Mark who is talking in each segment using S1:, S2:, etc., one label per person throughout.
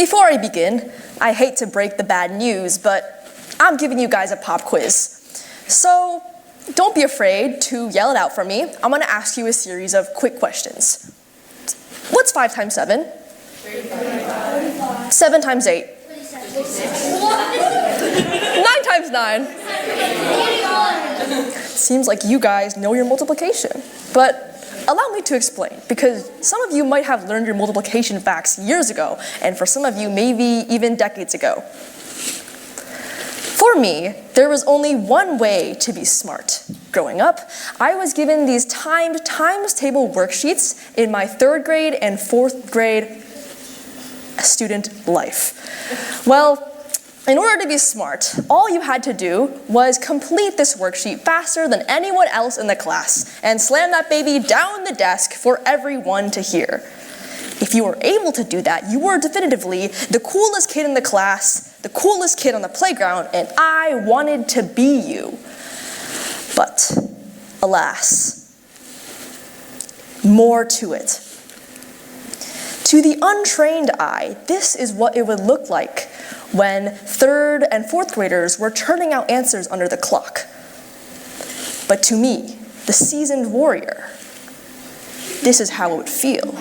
S1: Before I begin, I hate to break the bad news, but I'm giving you guys a pop quiz. So don't be afraid to yell it out for me. I'm going to ask you a series of quick questions. What's 5 times 7? 35. 7 times 8? 9 times 9? Seems like you guys know your multiplication. But allow me to explain, because some of you might have learned your multiplication facts years ago, and for some of you, maybe even decades ago. For me, there was only one way to be smart. Growing up, I was given these timed times table worksheets in my 3rd grade and 4th grade student life. Well, in order to be smart, all you had to do was complete this worksheet faster than anyone else in the class and slam that baby down the desk for everyone to hear. If you were able to do that, you were definitively the coolest kid in the class, the coolest kid on the playground, and I wanted to be you. But, alas, more to it. To the untrained eye, this is what it would look like when 3rd and 4th graders were churning out answers under the clock. But to me, the seasoned warrior, this is how it would feel.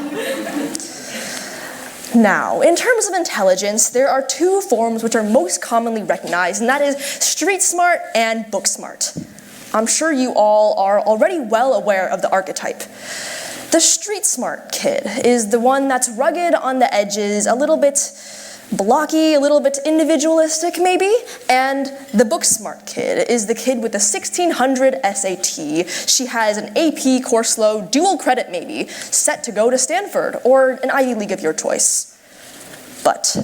S1: Now, in terms of intelligence, there are 2 forms which are most commonly recognized, and that is street smart and book smart. I'm sure you all are already well aware of the archetype. The street smart kid is the one that's rugged on the edges, a little bit blocky, a little bit individualistic maybe, and the book smart kid is the kid with the 1600 SAT. She has an AP course load, dual credit maybe, set to go to Stanford or an Ivy League of your choice. But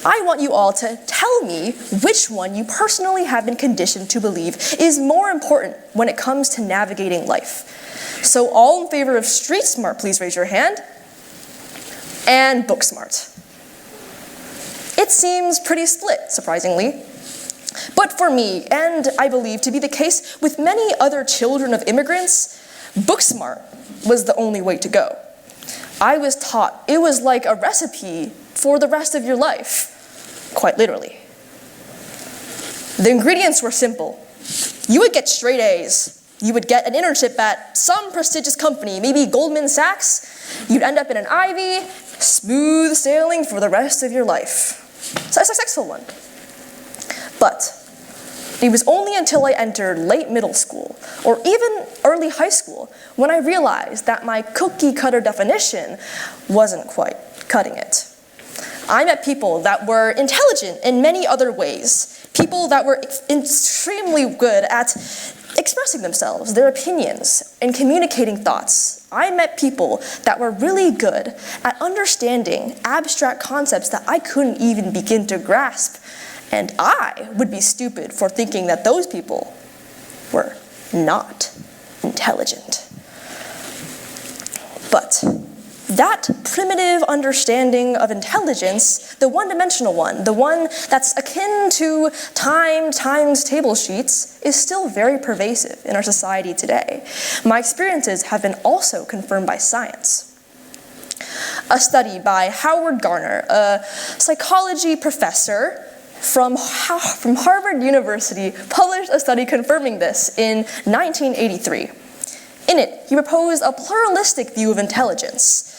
S1: I want you all to tell me which one you personally have been conditioned to believe is more important when it comes to navigating life. So all in favor of street smart, please raise your hand. And book smart. It seems pretty split, surprisingly. But for me, and I believe to be the case with many other children of immigrants, book smart was the only way to go. I was taught it was like a recipe for the rest of your life, quite literally. The ingredients were simple. You would get straight A's. You would get an internship at some prestigious company, maybe Goldman Sachs. You'd end up in an Ivy, smooth sailing for the rest of your life. So a successful one. But it was only until I entered late middle school, or even early high school, when I realized that my cookie-cutter definition wasn't quite cutting it. I met people that were intelligent in many other ways, people that were extremely good at expressing themselves, their opinions, and communicating thoughts. I met people that were really good at understanding abstract concepts that I couldn't even begin to grasp, and I would be stupid for thinking that those people were not intelligent. But that primitive understanding of intelligence, the one-dimensional one, the one that's akin to times table sheets, is still very pervasive in our society today. My experiences have been also confirmed by science. A study by Howard Gardner, a psychology professor from Harvard University, published a study confirming this in 1983. In it, he proposed a pluralistic view of intelligence.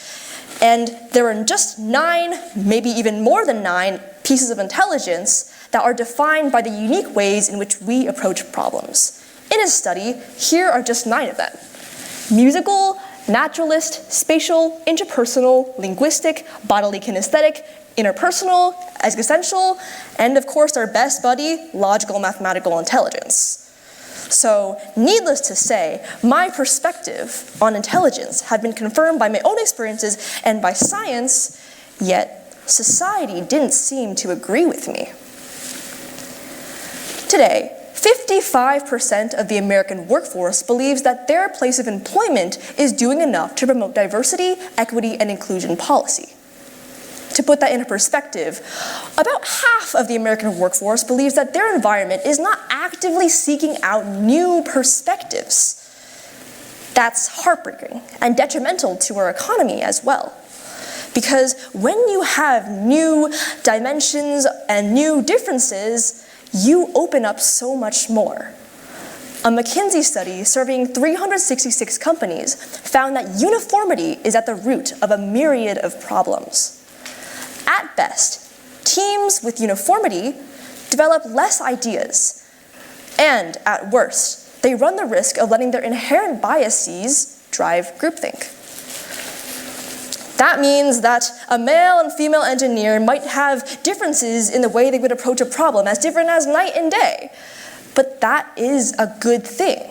S1: And there are just 9, maybe even more than 9, pieces of intelligence that are defined by the unique ways in which we approach problems. In his study, here are just 9 of them: musical, naturalist, spatial, interpersonal, linguistic, bodily kinesthetic, interpersonal, existential, and of course our best buddy, logical mathematical intelligence. So, needless to say, my perspective on intelligence have been confirmed by my own experiences and by science, yet society didn't seem to agree with me. Today, 55% of the American workforce believes that their place of employment is doing enough to promote diversity, equity, and inclusion policy. To put that into perspective, about half of the American workforce believes that their environment is not actively seeking out new perspectives. That's heartbreaking and detrimental to our economy as well. Because when you have new dimensions and new differences, you open up so much more. A McKinsey study surveying 366 companies found that uniformity is at the root of a myriad of problems. At best, teams with uniformity develop less ideas, and at worst, they run the risk of letting their inherent biases drive groupthink. That means that a male and female engineer might have differences in the way they would approach a problem, as different as night and day. But that is a good thing.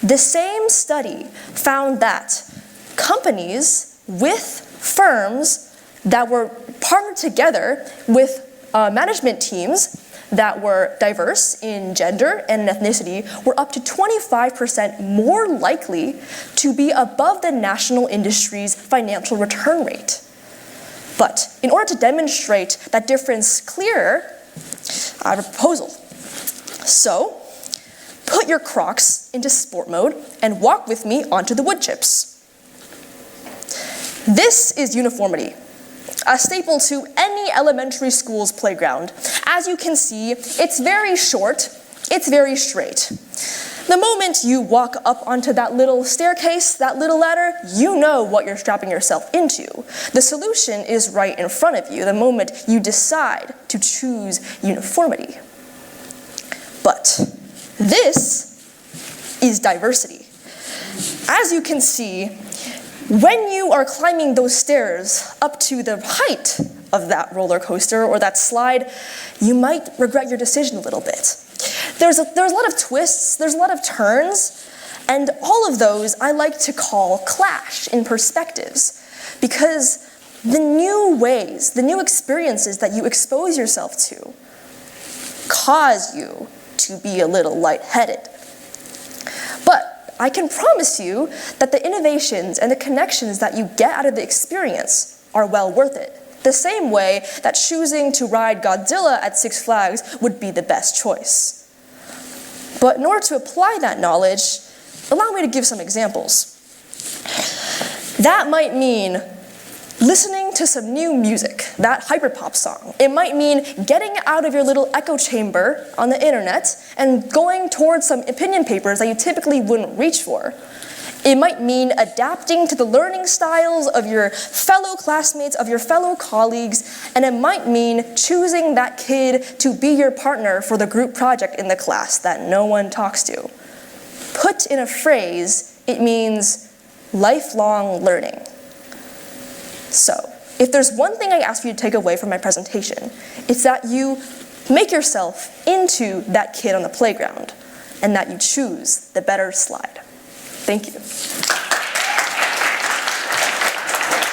S1: The same study found that companies with firms that were partnered together with management teams that were diverse in gender and ethnicity were up to 25% more likely to be above the national industry's financial return rate. But in order to demonstrate that difference clearer, I have a proposal. So, put your Crocs into sport mode and walk with me onto the wood chips. This is uniformity, a staple to any elementary school's playground. As you can see, it's very short, it's very straight. The moment you walk up onto that little staircase, that little ladder, you know what you're strapping yourself into. The solution is right in front of you the moment you decide to choose uniformity. But this is diversity. As you can see, when you are climbing those stairs up to the height of that roller coaster or that slide, you might regret your decision a little bit. There's a lot of twists, there's a lot of turns, and all of those I like to call clash in perspectives, because the new ways, the new experiences that you expose yourself to cause you to be a little lightheaded. But I can promise you that the innovations and the connections that you get out of the experience are well worth it. The same way that choosing to ride Godzilla at Six Flags would be the best choice. But in order to apply that knowledge, allow me to give some examples. That might mean listening to some new music, that hyperpop song. It might mean getting out of your little echo chamber on the internet and going towards some opinion papers that you typically wouldn't reach for. It might mean adapting to the learning styles of your fellow classmates, of your fellow colleagues, and it might mean choosing that kid to be your partner for the group project in the class that no one talks to. Put in a phrase, it means lifelong learning. So, if there's one thing I ask you to take away from my presentation, it's that you make yourself into that kid on the playground and that you choose the better slide. Thank you.